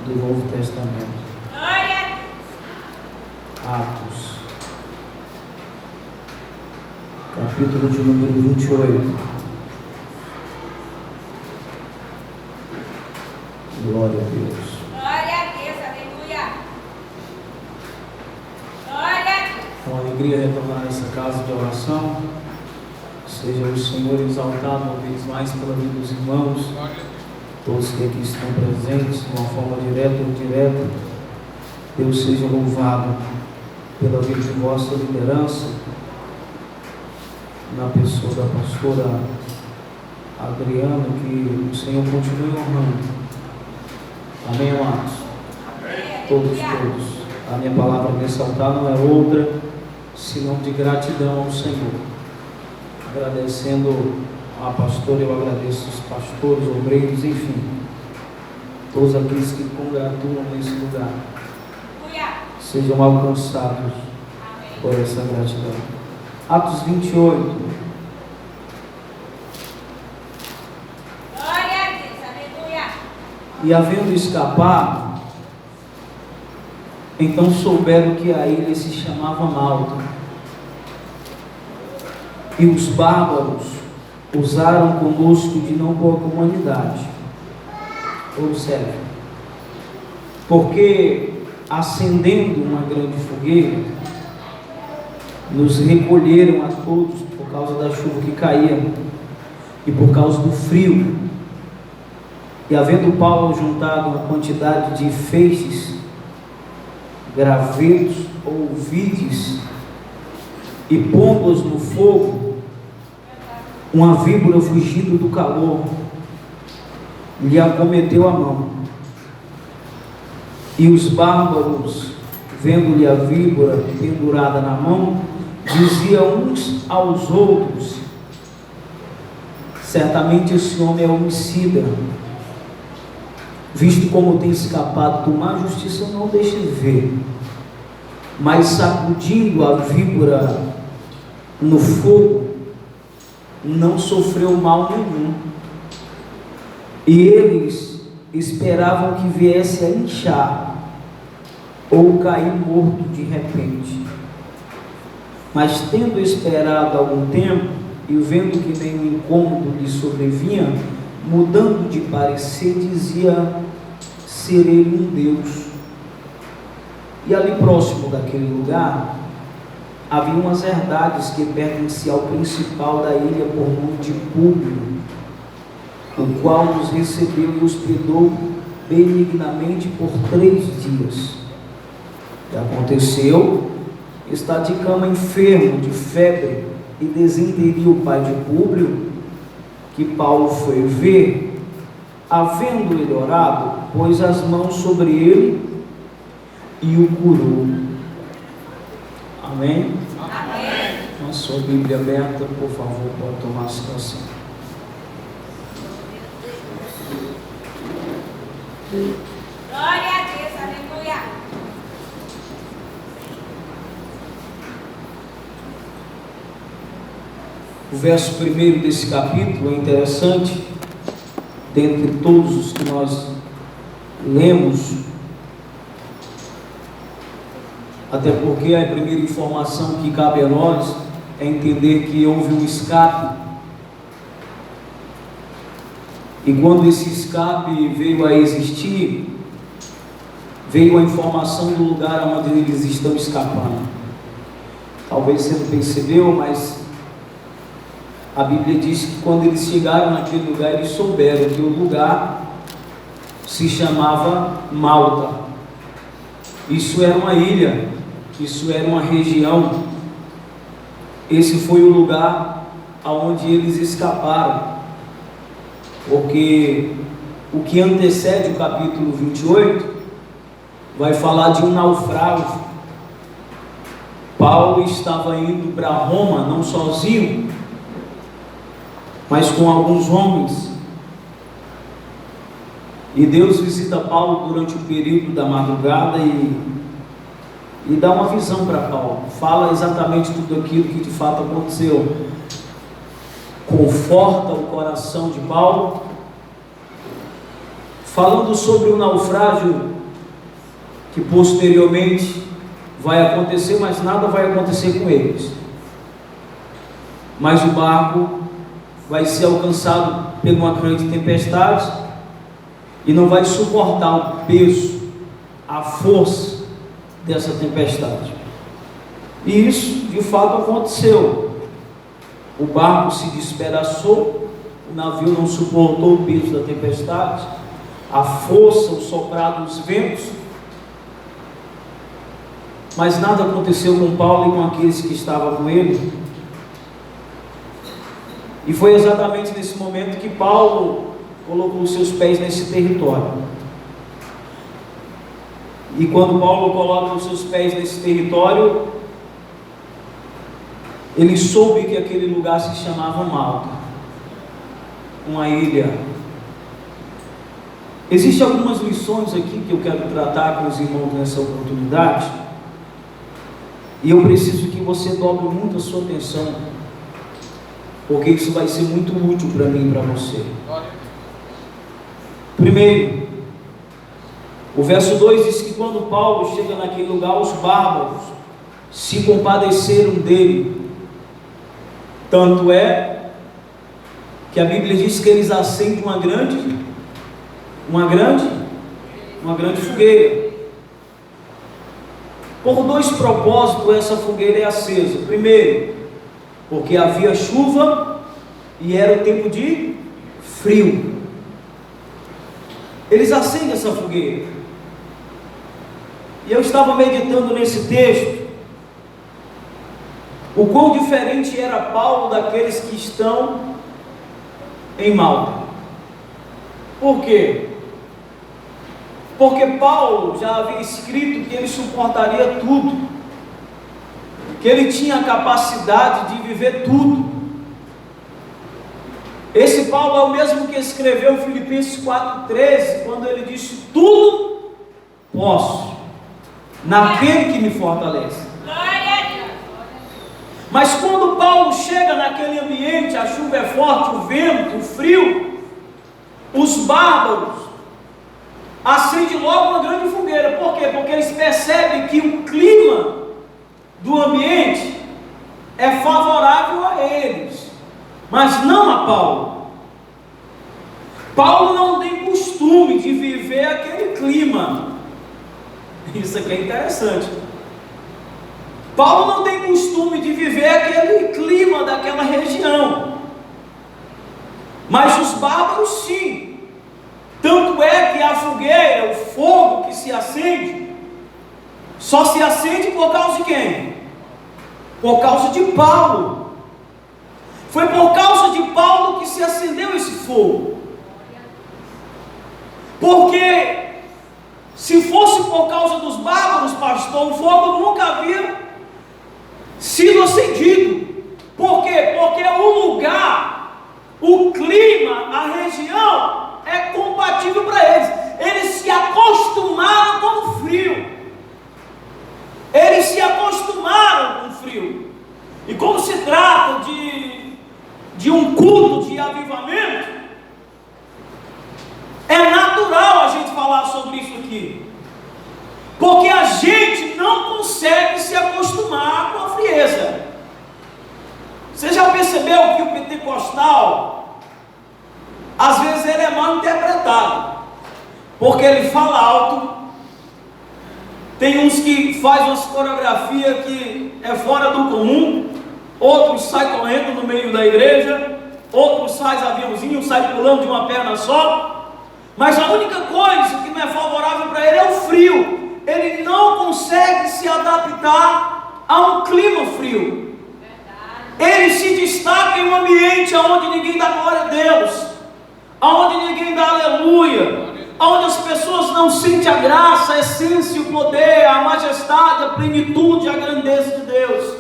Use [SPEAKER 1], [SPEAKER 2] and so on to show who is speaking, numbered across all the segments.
[SPEAKER 1] do Novo Testamento. Atos, capítulo de número 28. Glória a Deus.
[SPEAKER 2] Glória a Deus, aleluia. Glória a Deus.
[SPEAKER 1] É uma alegria retornar a essa casa de oração. Seja o Senhor exaltado uma vez mais pela vida dos irmãos, todos que aqui estão presentes, de uma forma direta ou indireta. Deus seja louvado pela vida de vossa liderança, na pessoa da pastora Adriana, que o Senhor continue honrando. Amém, amados? Todos. A minha palavra a ressaltar não é outra, senão de gratidão ao Senhor. Agradecendo a pastora, eu agradeço os pastores, obreiros, enfim, todos aqueles que congratulam nesse lugar. Sejam alcançados por essa gratidão. Atos 28.
[SPEAKER 2] Glória a Deus, aleluia.
[SPEAKER 1] E havendo escapado, então souberam que a ilha se chamava Malta. E os bárbaros usaram conosco de não boa comunidade. Observe. Porque acendendo uma grande fogueira, nos recolheram a todos por causa da chuva que caía e por causa do frio. E havendo Paulo juntado uma quantidade de feixes, gravetos ou vides e pombas no fogo, uma víbora fugindo do calor lhe acometeu a mão. E os bárbaros, vendo-lhe a víbora pendurada na mão, diziam uns aos outros: certamente esse homem é homicida, visto como tem escapado do má, justiça não deixa de ver. Mas sacudindo a víbora no fogo, não sofreu mal nenhum. E eles esperavam que viesse a inchar ou cair morto de repente. Mas tendo esperado algum tempo e vendo que nenhum incômodo lhe sobrevinha, mudando de parecer, dizia ser ele um Deus. E ali próximo daquele lugar havia umas herdades que pertenciam ao principal da ilha por nome de Públio, o qual nos recebeu e hospedou benignamente por 3 dias. E aconteceu, está de cama enfermo, de febre e desenteria o pai de Públio, que Paulo foi ver. Havendo ele orado, pôs as mãos sobre ele e o curou. Amém?
[SPEAKER 2] Amém.
[SPEAKER 1] Com a sua Bíblia aberta, por favor, pode tomar a situação.
[SPEAKER 2] Glória a Deus, aleluia.
[SPEAKER 1] O verso 1 desse capítulo é interessante, dentre todos os que nós lemos, até porque a primeira informação que cabe a nós é entender que houve um escape. E quando esse escape veio a existir, veio a informação do lugar onde eles estão escapando. Talvez você não percebeu, mas a Bíblia diz que quando eles chegaram naquele lugar, eles souberam que o lugar se chamava Malta. Isso era uma ilha, isso era uma região. Esse foi o lugar aonde eles escaparam. Porque o que antecede o capítulo 28 vai falar de um naufrágio. Paulo estava indo para Roma, não sozinho, mas com alguns homens. E Deus visita Paulo durante o período da madrugada e dá uma visão para Paulo. Fala exatamente tudo aquilo que de fato aconteceu. Conforta o coração de Paulo. Falando sobre o naufrágio, que posteriormente vai acontecer, mas nada vai acontecer com eles. Mas o barco vai ser alcançado por uma grande tempestade e não vai suportar o peso, a força dessa tempestade. E isso de fato aconteceu. O barco se despedaçou, o navio não suportou o peso da tempestade, a força, o soprar dos ventos, mas nada aconteceu com Paulo e com aqueles que estavam com ele. E foi exatamente nesse momento que Paulo colocou os seus pés nesse território. E quando Paulo coloca os seus pés nesse território, ele soube que aquele lugar se chamava Malta, uma ilha. Existem algumas lições aqui que eu quero tratar com os irmãos nessa oportunidade, e eu preciso que você dobre muito a sua atenção, porque isso vai ser muito útil para mim e para você. Primeiro, o verso 2 diz que quando Paulo chega naquele lugar, os bárbaros se compadeceram dele. Tanto é que a Bíblia diz que eles acendem uma grande fogueira. Por dois propósitos essa fogueira é acesa. Primeiro, porque havia chuva e era o tempo de frio. Eles acendem essa fogueira. E eu estava meditando nesse texto, o quão diferente era Paulo daqueles que estão em Malta. Por quê? Porque Paulo já havia escrito que ele suportaria tudo, que ele tinha a capacidade de viver tudo. Esse Paulo é o mesmo que escreveu Filipenses 4,13, quando ele disse: tudo posso naquele que me fortalece. Mas quando Paulo chega naquele ambiente, a chuva é forte, o vento, o frio, os bárbaros acendem logo uma grande fogueira. Por quê? Porque eles percebem que o clima do ambiente é favorável a eles, mas não a Paulo. Paulo não tem costume de viver aquele clima. Isso aqui é interessante. Paulo não tem costume de viver aquele clima daquela região, mas os bárbaros sim. Tanto é que a fogueira, o fogo que se acende, só se acende por causa de quem? Por causa de Paulo. Foi por causa de Paulo que se acendeu esse fogo. Porque se fosse por causa dos bárbaros, pastor, o fogo nunca havia sido acendido. Por quê? Porque o lugar, o clima, a região é compatível para eles. Eles se acostumaram com o frio. Eles se acostumaram com o frio. E como se trata de um culto de avivamento, é natural a gente falar sobre isso aqui. Porque a gente não consegue se acostumar com a frieza. Você já percebeu que o pentecostal, às vezes ele é mal interpretado, porque ele fala alto. Tem uns que fazem uma coreografia que é fora do comum, outros saem correndo no meio da igreja, outros saem aviãozinho, saem pulando de uma perna só, mas a única coisa que não é favorável para ele é o frio. Ele não consegue se adaptar a um clima frio. Ele se destaca em um ambiente onde ninguém dá glória a Deus, onde ninguém dá aleluia, onde as pessoas não sentem a graça, a essência, o poder, a majestade, a plenitude, a grandeza de Deus.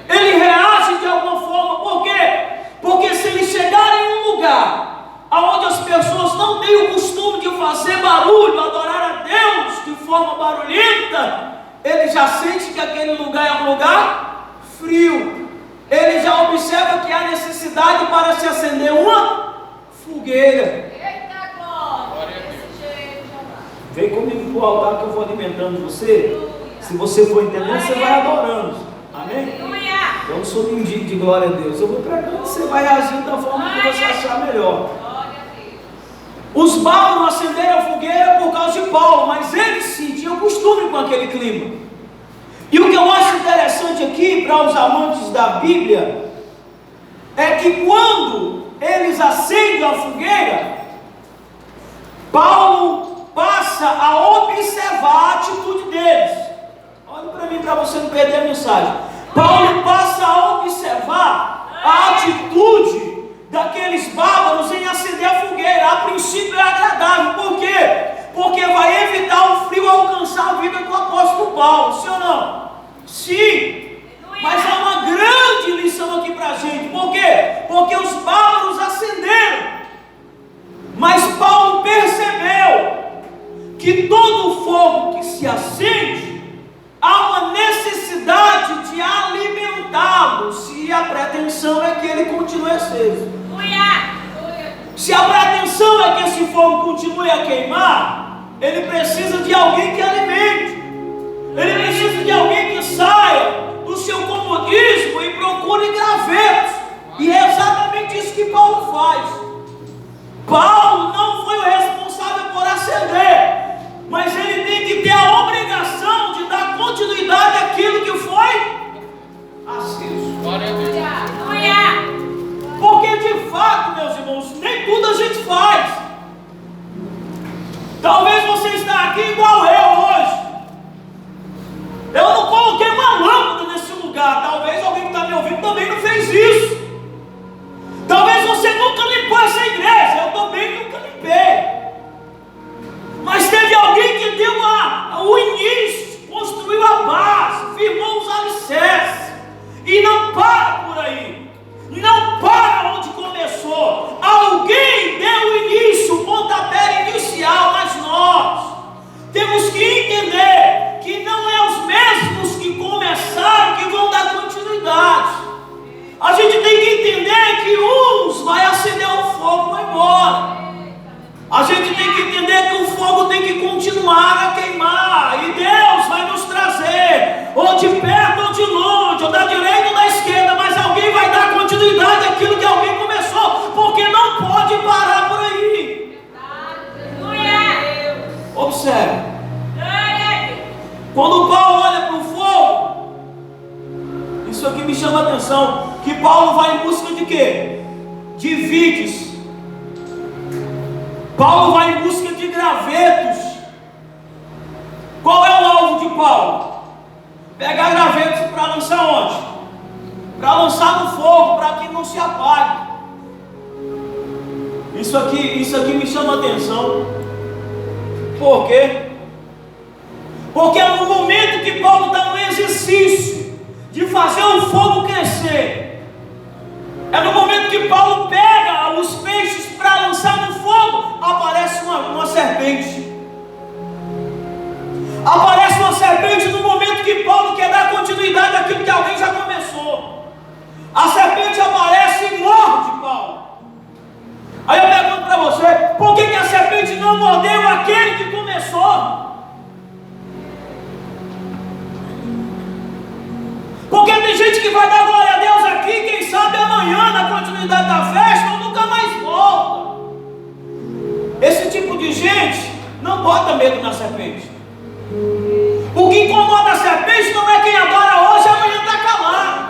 [SPEAKER 1] Ele reage de alguma forma. Por quê? Porque se ele chegar em um lugar onde as pessoas não têm o costume de fazer barulho, adorar a Deus de forma barulhenta, ele já sente que aquele lugar é um lugar frio. Ele já observa que há necessidade para se acender uma fogueira. Vem comigo para o altar que eu vou alimentando você. Se você for entendendo, você vai adorando. Amém? Eu não sou mendigo de glória a Deus. Eu vou pregando, você vai agindo da forma que você achar melhor. Os bárbaros acenderam a fogueira por causa de Paulo, mas eles sim tinham costume com aquele clima. E o que eu acho interessante aqui para os amantes da Bíblia é que quando eles acendem a fogueira, Paulo passa a observar a atitude deles. Olha para mim para você não perder a mensagem. Paulo passa a observar a atitude daqueles bárbaros em acender a fogueira. A princípio é agradável. Por quê? Porque vai evitar o frio alcançar a vida do apóstolo Paulo. Sim ou não? Sim. Mas há uma grande lição aqui para a gente. Por quê? Porque os bárbaros acenderam. Mas Paulo percebeu que todo fogo que se acende, há uma necessidade de alimentá-lo, se a pretensão é que ele continue aceso. Se a pretensão é que esse fogo continue a queimar, ele precisa de alguém que alimente. Ele precisa de alguém que saia do seu comodismo e procure gravetos. E é exatamente isso que Paulo faz. Paulo não foi o responsável por acender, mas ele tem que ter a obrigação de dar continuidade àquilo que foi aceso. Porque de fato, meus irmãos, nem tudo a gente faz. Talvez você está aqui igual eu hoje. Eu não coloquei uma lâmpada nesse lugar. Talvez alguém que está me ouvindo também não fez isso. Talvez você nunca limpou essa igreja. Eu também nunca limpei. Mas teve alguém que deu o início, construiu a base, firmou os alicerces. E não para por aí. Não para onde começou. Alguém deu o início, o pontapé inicial, mas nós temos que entender que não é os mesmos que começaram que vão dar continuidade. A gente tem que entender que uns vai acender o fogo e vai embora. A gente tem que entender que o fogo tem que continuar a queimar. E Deus vai nos trazer, ou de perto ou de longe, ou da direita ou da esquerda, mas alguém vai dar continuidade àquilo que alguém começou, porque não pode parar por aí. Observe. Quando Paulo olha para o fogo, isso aqui me chama a atenção, que Paulo vai em busca de quê? De vides. Paulo vai em busca de gravetos. Qual é o alvo de Paulo? Pegar gravetos para lançar onde? Para lançar no fogo, para que não se apague. Isso aqui me chama a atenção. Por quê? Porque é no momento que Paulo está no exercício de fazer o fogo crescer, é no momento que Paulo pega os peixes para lançar no fogo, aparece uma serpente. Aparece uma serpente no momento que Paulo quer dar continuidade àquilo que alguém já começou. A serpente aparece e morde Paulo. Aí eu pergunto para você, por que a serpente não mordeu aquele que começou? Porque tem gente que vai dar glória a Deus aqui, quem sabe amanhã, na continuidade da festa, ou nunca mais volta. Esse tipo de gente não bota medo na serpente. O que incomoda a serpente não é quem adora hoje, amanhã está calado.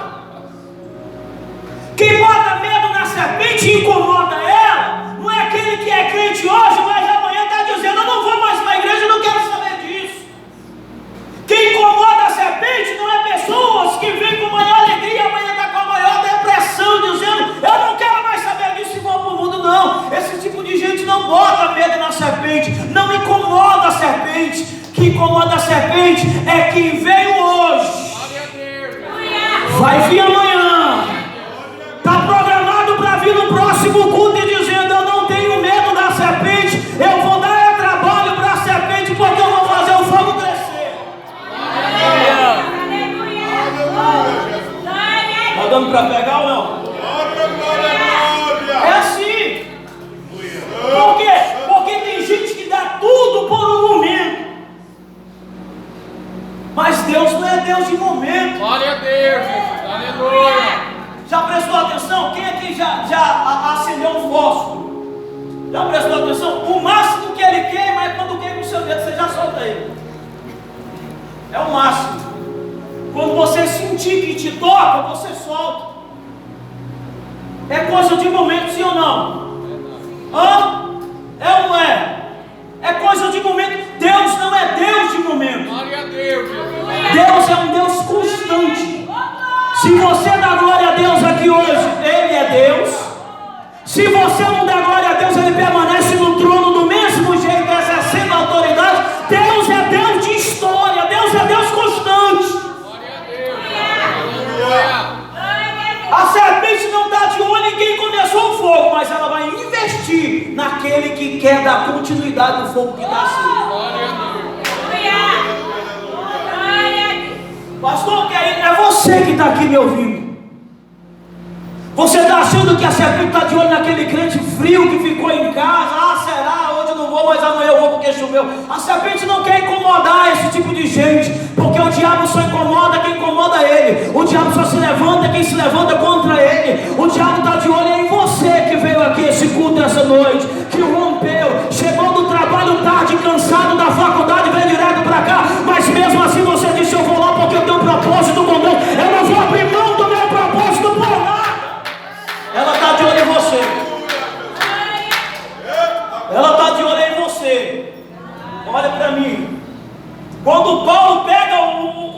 [SPEAKER 1] Quem bota medo na serpente e incomoda ela, não é aquele que é crente hoje, mas amanhã está dizendo, eu não vou mais para a igreja, eu não quero saber disso. Quem incomoda a serpente não é pessoas que vêm com maior alegria, amanhã está com a maior depressão, dizendo, eu não quero mais saber disso e vou para o mundo, não. Esse tipo de gente não bota medo na serpente, não incomoda a serpente. Que incomoda a serpente não é Deus de momento.
[SPEAKER 3] Glória a Deus, Jesus. Aleluia.
[SPEAKER 1] Já prestou atenção? Quem aqui já acendeu um fósforo? Já prestou atenção? O máximo que ele queima é quando queima o seu dedo, você já solta ele. É o máximo. Quando você sentir que te toca, você solta. É coisa de momento, sim ou não? Hã? É ou não é? É coisa de momento. Deus não é Deus de momento.
[SPEAKER 3] Glória a Deus, Jesus.
[SPEAKER 1] Deus é um Deus constante. Se você dá glória a Deus aqui hoje, Ele é Deus. Se você não der glória a Deus, Ele permanece no trono do mesmo jeito, exercendo a autoridade. Deus é Deus de história. Deus é Deus constante.
[SPEAKER 3] Glória a Deus. Aleluia.
[SPEAKER 1] A serpente não está de olho em quem começou o fogo, mas ela vai investir naquele que quer dar continuidade no fogo que está acesa.
[SPEAKER 3] Glória a Deus.
[SPEAKER 1] Pastor, que é você que está aqui me ouvindo. Você está achando que a serpente está de olho naquele crente frio que ficou em casa? Ah, será? Hoje eu não vou, mas amanhã eu vou porque choveu. A serpente não quer incomodar esse tipo de gente, porque o diabo só incomoda quem incomoda ele. O diabo só se levanta quem se levanta contra ele. O diabo está de olho em você que veio aqui esse culto essa noite, que rompeu, chegou do trabalho tarde, cansado da faculdade, veio direto para cá, mas mesmo assim você disse: eu vou lá porque eu tenho um propósito com Deus. Eu não vou abrir mão do meu propósito por nada. Ela está de olho em você. Ela está de olho em você. Olha para mim. Quando Paulo pega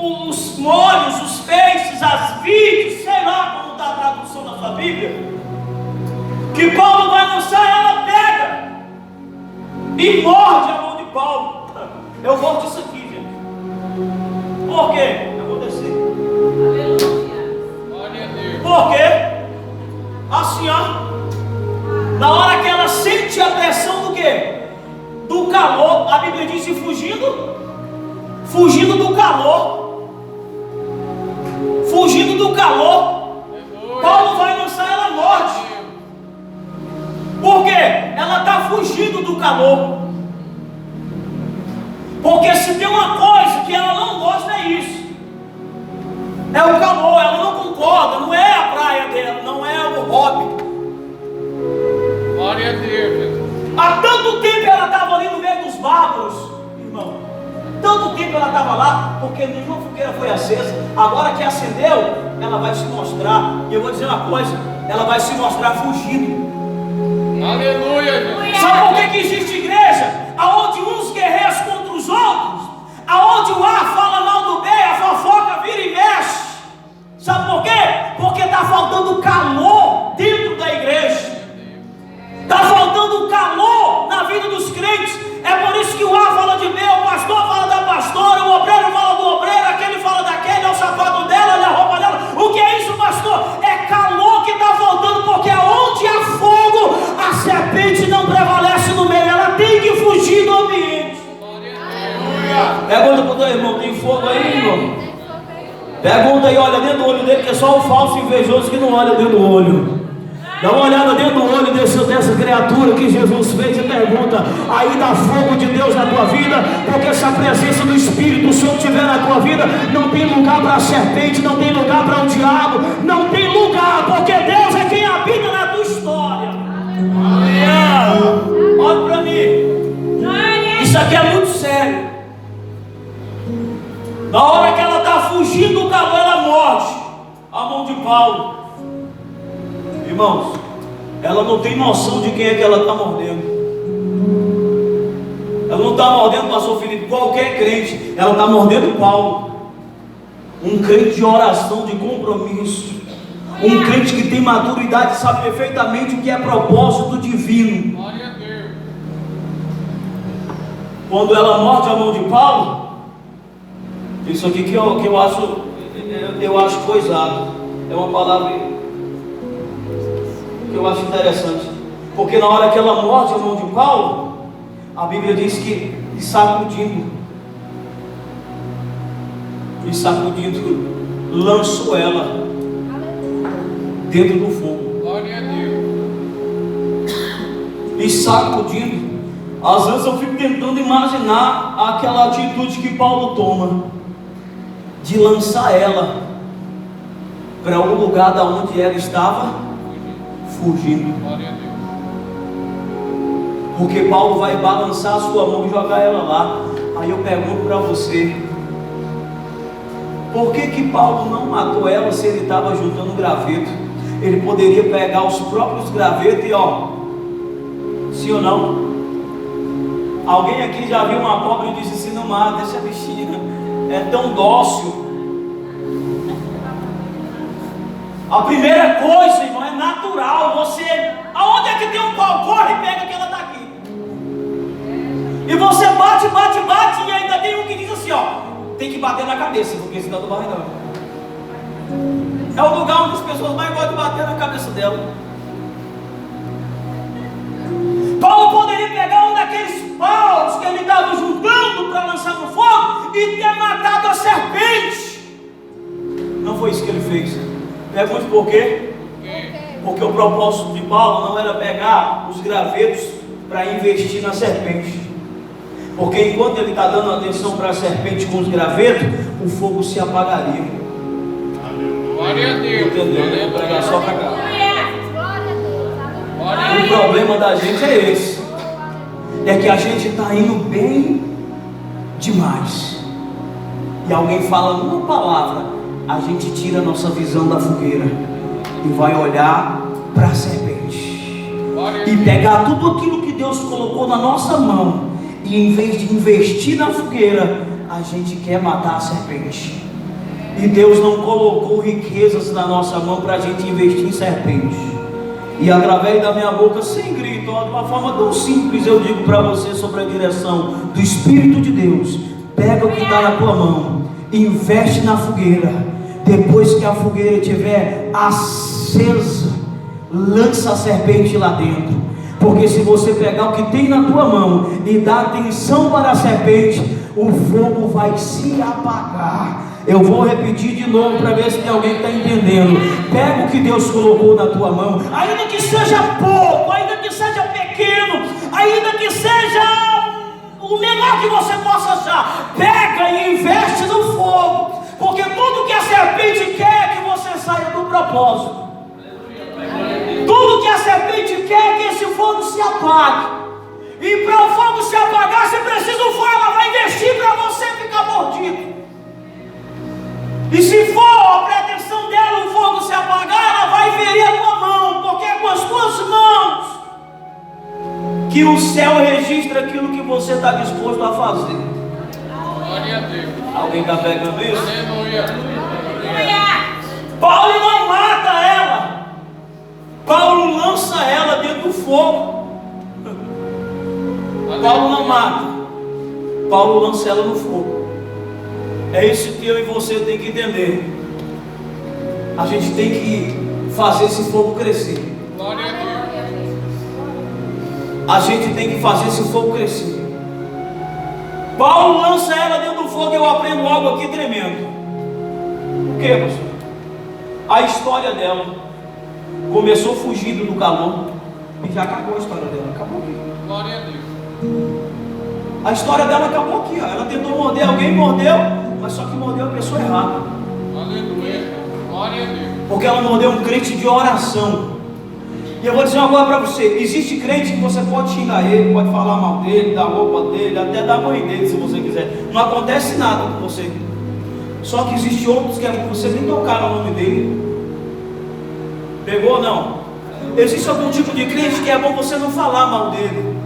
[SPEAKER 1] os molhos, os peixes, as vides, sei lá como está a tradução da sua Bíblia, que Paulo vai lançar, ela pega e morde a mão de Paulo. Eu volto isso aqui, gente. Por quê? Eu vou descer.
[SPEAKER 3] Glória a Deus.
[SPEAKER 1] Por quê? Assim, ó. Na hora que ela sente a pressão do quê? Do calor. A Bíblia diz: e fugindo do calor. Fugindo do calor. Paulo vai lançar, ela morde. Por quê? Ela está fugindo do calor. Porque se tem uma coisa que ela não gosta, é isso. É o calor, ela não concorda, não é a praia dela, não é o hobby.
[SPEAKER 3] Glória a Deus, Jesus.
[SPEAKER 1] Há tanto tempo ela estava ali no meio dos bárbaros, irmão. Tanto tempo ela estava lá, porque nenhuma fogueira foi acesa. Agora que acendeu, ela vai se mostrar. E eu vou dizer uma coisa: ela vai se mostrar fugindo.
[SPEAKER 3] Aleluia, Jesus.
[SPEAKER 1] Sabe por que existe igreja? Aonde uns guerreiam contra os outros, aonde o A fala mal do B, a fofoca vira e mexe. Sabe por quê? Porque está faltando calor dentro da igreja. Está faltando calor na vida dos crentes. É por isso que o A fala de B, o pastor fala da pastora, o obreiro fala do obreiro, aquele fala daquele, é o sapato dela, olha a roupa dela. O que é isso, pastor? É calor que está faltando, porque onde há fogo, a serpente não prevalece no meio, ela tem que fugir do ambiente. Pergunta para o teu irmão: tem fogo aí, irmão? Pergunta aí, olha dentro do olho dele, que é só o falso invejoso que não olha dentro do olho. Dá uma olhada dentro do olho dessa criatura que Jesus fez e pergunta: aí dá fogo de Deus na tua vida? Porque se a presença do Espírito Santo estiver na tua vida, não tem lugar para a serpente, não tem lugar para o diabo, não tem lugar, porque Deus é quem habita na tua história. Olha para mim, isso aqui é muito sério. Na hora que ela está fugindo do calor, ela morde a mão de Paulo. Irmãos, ela não tem noção de quem é que ela está mordendo. Ela não está mordendo o pastor Felipe, qualquer crente. Ela está mordendo Paulo. Um crente de oração, de compromisso. Um crente que tem maturidade, sabe perfeitamente o que é propósito divino.
[SPEAKER 3] Glória a Deus.
[SPEAKER 1] Quando ela morde a mão de Paulo, isso aqui que eu acho coisado. É uma palavra que eu acho interessante, porque na hora que ela morde a mão de Paulo, a Bíblia diz que sacudindo, lançou ela dentro do fogo.
[SPEAKER 3] Glória a Deus.
[SPEAKER 1] E sacudindo, às vezes eu fico tentando imaginar aquela atitude que Paulo toma. de lançar ela para o lugar da onde ela estava fugindo.
[SPEAKER 3] Glória a Deus.
[SPEAKER 1] Porque Paulo vai balançar a sua mão e jogar ela lá. Aí eu pergunto para você, por que Paulo não matou ela se ele estava juntando graveto? Ele poderia pegar os próprios gravetos e sim ou não? Alguém aqui já viu uma cobra e disse assim: não mata, deixa a bichinha, é tão dócil. A primeira coisa, irmão, é natural. Você, aonde é que tem um pau? Corre e pega que ela está aqui. E você bate, e ainda tem um que diz assim: tem que bater na cabeça, porque senão não vai não. É o lugar onde as pessoas mais gostam de bater na cabeça dela. Paulo poderia pegar um daqueles paus que ele estava juntando para lançar no fogo e ter matado a serpente. Não foi isso que ele fez. Pergunte por quê? Porque o propósito de Paulo não era pegar os gravetos para investir na serpente. Porque enquanto ele está dando atenção para a serpente com os gravetos, o fogo se apagaria.
[SPEAKER 3] Glória a Deus.
[SPEAKER 1] Entendeu? Eu vou pregar só para cá.
[SPEAKER 3] Glória
[SPEAKER 1] O problema da gente é esse. É que a gente está indo bem demais. E alguém fala uma palavra, a gente tira a nossa visão da fogueira e vai olhar para a serpente. E pegar tudo aquilo que Deus colocou na nossa mão. E em vez de investir na fogueira, a gente quer matar a serpente. E Deus não colocou riquezas na nossa mão para a gente investir em serpente. E através da minha boca, sem grito, de uma forma tão simples, eu digo para você sobre a direção do Espírito de Deus: pega o que está na tua mão, investe na fogueira. Depois que a fogueira estiver acesa, lança a serpente lá dentro. Porque se você pegar o que tem na tua mão e dar atenção para a serpente, o fogo vai se apagar. Eu vou repetir de novo para ver se tem alguém que está entendendo. Pega o que Deus colocou na tua mão, ainda que seja pouco, ainda que seja pequeno, ainda que seja o menor que você possa achar. Pega e investe no fogo. Porque tudo que a serpente quer é que você saia do propósito. Tudo que a serpente quer é que esse fogo se apague. E para o fogo se apagar, se precisa o fogo, ela vai investir para você ficar mordido. E se for a pretensão dela o fogo se apagar, ela vai ferir a tua mão, porque é com as tuas mãos que o céu registra aquilo que você está disposto a fazer.
[SPEAKER 3] Glória a Deus.
[SPEAKER 1] Alguém está pegando isso?
[SPEAKER 3] Aleluia.
[SPEAKER 1] Paulo não mata ela. Paulo lança ela dentro do fogo. Paulo não mata. Paulo lança ela no fogo. É isso que eu e você tem que entender. A gente tem que fazer esse fogo crescer.
[SPEAKER 3] Glória a Deus.
[SPEAKER 1] A gente tem que fazer esse fogo crescer. Paulo lança ela dentro do fogo e eu aprendo algo aqui tremendo. O que, pastor? A história dela começou fugindo do calor e já acabou a história dela. Acabou aqui.
[SPEAKER 3] Glória a Deus.
[SPEAKER 1] A história dela acabou aqui. Ela tentou morder alguém, mordeu, mas só que mordeu a pessoa errada.
[SPEAKER 3] Aleluia. Glória a Deus.
[SPEAKER 1] Porque ela mordeu um crente de oração. E eu vou dizer uma coisa para você: existe crente que você pode xingar ele, pode falar mal dele, da roupa dele, até da mãe dele, se você quiser. Não acontece nada com você. Só que existe outros que você nem tocar no nome dele. Pegou ou não? Existe algum tipo de crente que é bom você não falar mal dele.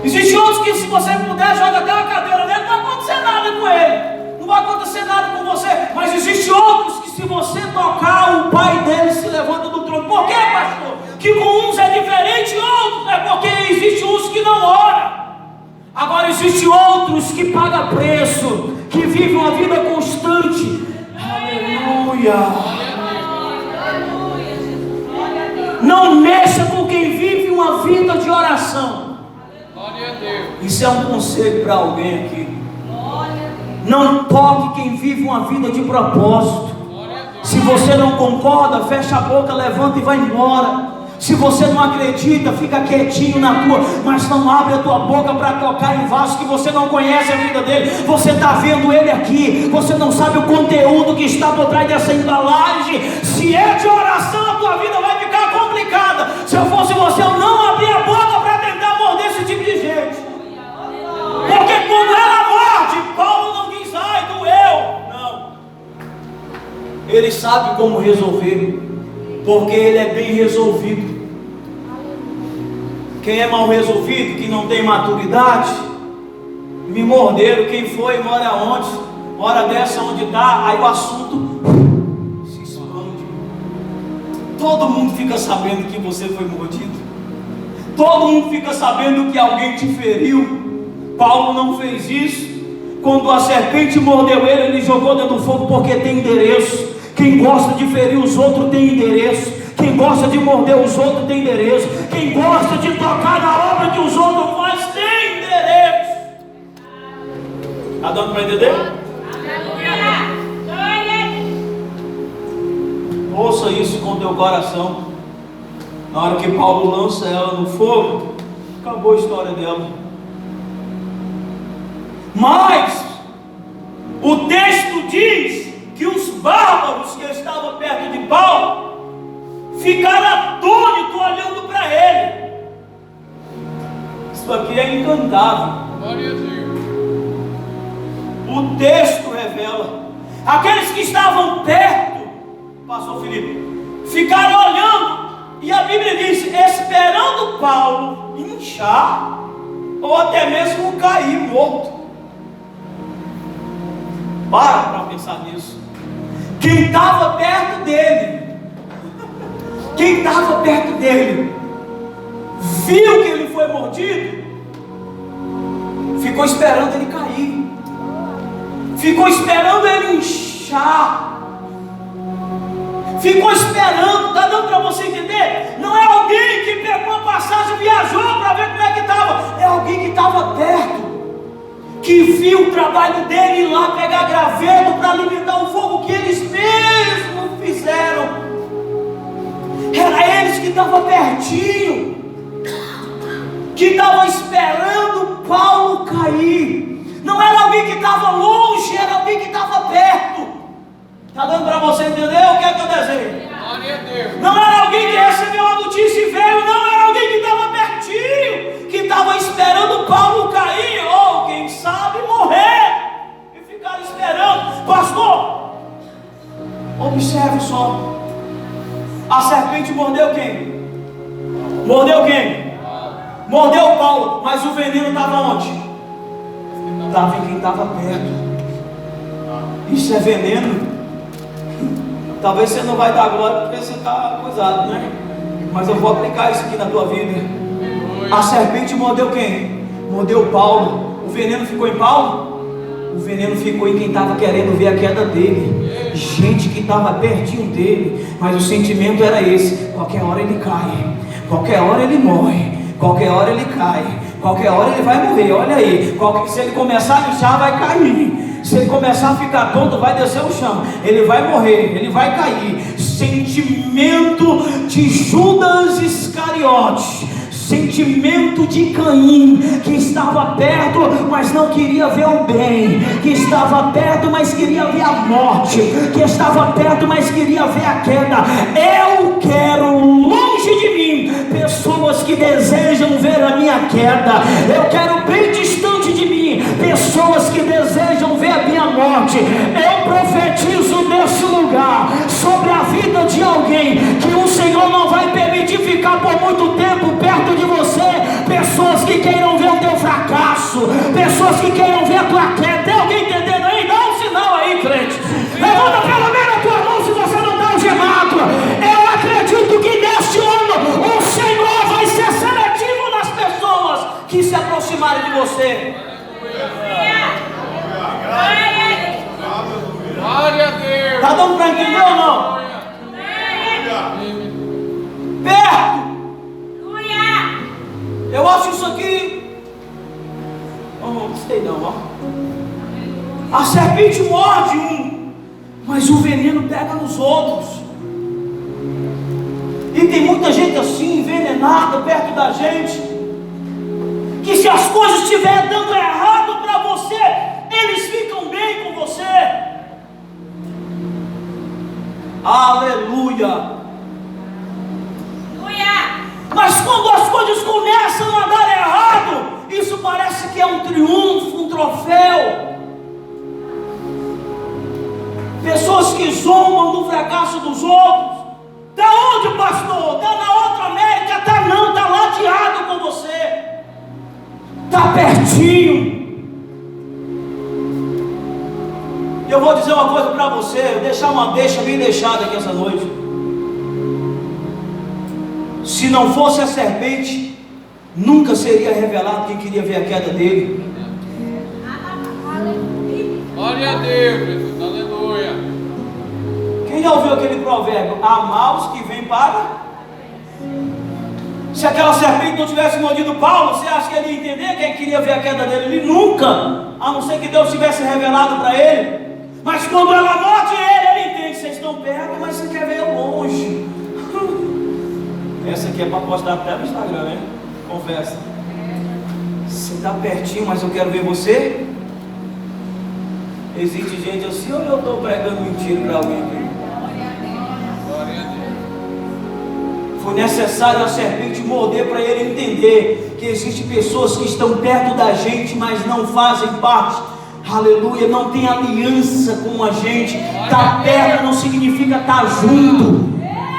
[SPEAKER 1] Existe outros que, se você puder, joga até uma cadeira nele, não vai acontecer nada com ele. Não vai acontecer nada com você. Mas existe outros que, se você tocar, o pai dele se levanta do trono. Por quê, pastor? Que com uns é diferente, outros é porque existe uns que não oram. Agora existe outros que pagam preço, que vivem uma vida constante. Aleluia. Não mexa com quem vive uma vida de oração.
[SPEAKER 3] Glória a Deus.
[SPEAKER 1] Isso é um conselho para alguém aqui. Não toque quem vive uma vida de propósito.
[SPEAKER 3] Glória a Deus.
[SPEAKER 1] Se você não concorda, fecha a boca, levanta e vai embora. Se você não acredita, fica quietinho na tua, mas não abre a tua boca para tocar em vaso que você não conhece a vida dele. Você está vendo ele aqui, você não sabe o conteúdo que está por trás dessa embalagem. Se é de oração, a tua vida vai ficar complicada. Se eu fosse você, eu não abria a boca para tentar morder esse tipo de gente. Porque quando ela morde, Paulo não diz, ai, doeu. Não. Ele sabe como resolver, porque ele é bem resolvido. Quem é mal resolvido, que não tem maturidade, me morderam, quem foi, mora onde, hora dessa onde está, aí o assunto se expande. Todo mundo fica sabendo que você foi mordido, todo mundo fica sabendo que alguém te feriu. Paulo não fez isso. Quando a serpente mordeu ele jogou dentro do fogo, porque tem endereço. Quem gosta de ferir os outros tem endereço. Quem gosta de morder os outros tem endereço. Quem gosta de tocar na obra que os outros fazem tem endereço. Está dando para entender? Ouça isso com teu coração. Na hora que Paulo lança ela no fogo, acabou a história dela. Mas o texto diz que os bárbaros que estavam perto de Paulo ficaram atônitos olhando para ele. Isso aqui é encantável.
[SPEAKER 3] Glória a Deus.
[SPEAKER 1] O texto revela. Aqueles que estavam perto, pastor Felipe, ficaram olhando, e a Bíblia diz, esperando Paulo inchar, ou até mesmo cair morto. Para pensar nisso. Quem estava perto dele, viu que ele foi mordido, ficou esperando ele cair, ficou esperando ele inchar, ficou esperando. Está dando para você entender? Não é alguém que pegou a passagem e viajou para ver como é que estava, é alguém que estava perto, que viu o trabalho dele ir lá pegar graveto para alimentar o fogo que eles mesmos fizeram. Era eles que estavam pertinho, que estavam esperando Paulo cair. Não era alguém que estava longe, era alguém que estava perto. Está dando para você entender o que é que eu desejo?
[SPEAKER 3] Glória a Deus.
[SPEAKER 1] Não era alguém que recebeu a notícia e veio, não, era alguém que estava pertinho, que estava esperando Paulo cair, ou quem sabe morrer, e ficaram esperando. Pastor, observe só, a serpente mordeu quem? Mordeu quem? Mordeu Paulo, mas o veneno estava onde? Estava em quem estava perto. Isso é veneno. Talvez você não vai dar glória porque você está coisado, né? Mas eu vou aplicar isso aqui na tua vida. A serpente mordeu quem? Mordeu Paulo. O veneno ficou em Paulo? O veneno ficou em quem estava querendo ver a queda dele. Gente que estava pertinho dele. Mas o sentimento era esse: qualquer hora ele cai, qualquer hora ele morre, qualquer hora ele cai, qualquer hora ele vai morrer. Olha aí, se ele começar a inchar, vai cair. Se ele começar a ficar tonto, vai descer o chão. Ele vai morrer, ele vai cair. Sentimento de Judas Iscariote, sentimento de Caim, que estava perto, mas não queria ver o bem, que estava perto, mas queria ver a morte, que estava perto, mas queria ver a queda. Eu quero longe de mim pessoas que desejam ver a minha queda. Eu quero bem distante de mim pessoas que desejam ver a minha morte. Eu profetizo nesse lugar sobre a vida de alguém que o Senhor não vai permitir ficar por muito tempo perto de você. Pessoas que queiram ver o teu fracasso, pessoas que queiram ver a tua queda. Tem alguém entendendo aí? Dá um sinal aí, crente. Levanta pelo menos a tua mão se você não dá um gemado. Eu acredito que neste ano o Senhor vai ser seletivo nas pessoas que se aproximarem de você.
[SPEAKER 3] Glória a Deus.
[SPEAKER 1] Está dando para entender ou não? Perto. Eu acho isso aqui. Não sei não, ó. A serpente morde um, mas o veneno pega nos outros. E tem muita gente assim, envenenada perto da gente, que se as coisas estiverem dando errado para você, eles ficam bem com você. Aleluia. Mas quando as coisas começam a dar errado, isso parece que é um triunfo, um troféu. Pessoas que zombam do fracasso dos outros. Da onde, pastor? Está na outra América? Está não, está ladeado com você. Está pertinho. Eu vou dizer uma coisa para você, vou deixar uma deixa bem deixada aqui essa noite. Se não fosse a serpente, nunca seria revelado quem queria ver a queda dele.
[SPEAKER 3] Glória a Deus, Jesus, aleluia.
[SPEAKER 1] Quem já ouviu aquele provérbio? Amar os que vêm para... Se aquela serpente não tivesse mordido Paulo, você acha que ele ia entender quem queria ver a queda dele? Ele nunca, a não ser que Deus tivesse revelado para ele. Mas quando ela morde ele entende, vocês estão perto, mas você quer ver eu longe. Essa aqui é para postar até no Instagram, né? Confessa. Você está pertinho, mas eu quero ver você. Existe gente assim, ou eu estou pregando mentira para alguém aqui?
[SPEAKER 3] Glória a Deus.
[SPEAKER 1] Foi necessário a serpente morder para ele entender que existem pessoas que estão perto da gente, mas não fazem parte. Aleluia, não tem aliança com a gente. Estar perto não significa estar junto.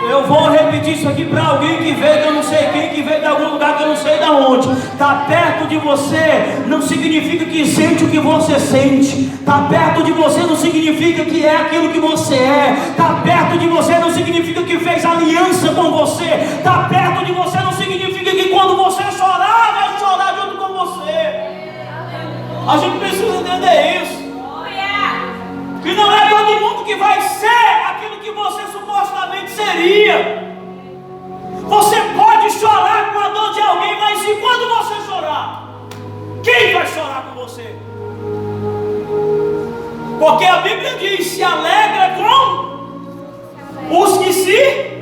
[SPEAKER 1] Eu vou repetir isso aqui para alguém que veio de eu não sei quem, que veio de algum lugar que eu não sei de onde. Estar perto de você não significa que sente o que você sente. Estar perto de você não significa que é aquilo que você é. Estar perto de você não significa que fez aliança com você. Estar perto de você não significa que quando você chorar, vai chorar junto com você. A gente precisa entender isso. Que não é todo mundo que vai ser aquilo que você supostamente seria. Você pode chorar com a dor de alguém, mas e quando você chorar? Quem vai chorar com você? Porque a Bíblia diz: se alegra com os que se...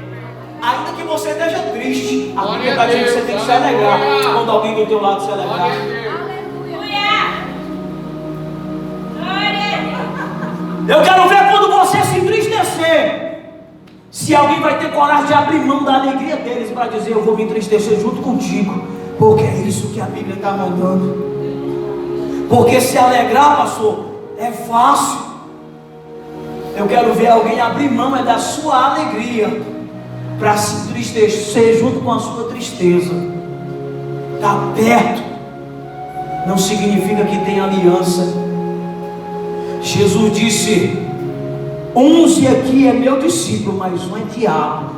[SPEAKER 1] Ainda que você esteja triste, a Bíblia está dizendo que você tem que se alegrar quando alguém do teu lado se alegrar. Eu quero ver quando você se entristecer, se alguém vai ter coragem de abrir mão da alegria deles para dizer: eu vou me entristecer junto contigo, porque é isso que a Bíblia está mandando. Porque se alegrar, pastor, é fácil. Eu quero ver alguém abrir mão da sua alegria para se entristecer junto com a sua tristeza. Está perto não significa que tem aliança. Jesus disse: 11 aqui é meu discípulo, mas um é diabo.